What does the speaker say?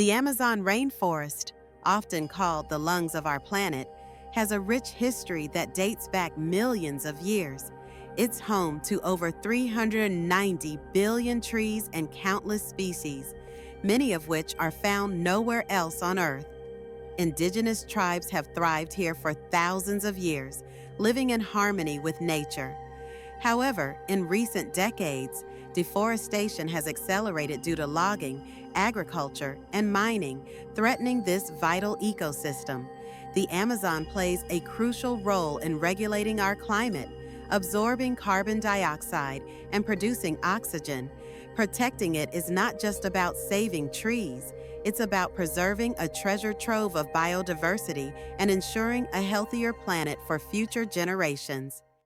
The Amazon rainforest, often called the lungs of our planet, has a rich history that dates back millions of years. It's home to over 390 billion trees and countless species, many of which are found nowhere else on Earth. Indigenous tribes have thrived here for thousands of years, living in harmony with nature. However, in recent decades, deforestation has accelerated due to logging, agriculture, and mining, threatening this vital ecosystem. The Amazon plays a crucial role in regulating our climate, absorbing carbon dioxide and producing oxygen. Protecting it is not just about saving trees, it's about preserving a treasure trove of biodiversity and ensuring a healthier planet for future generations.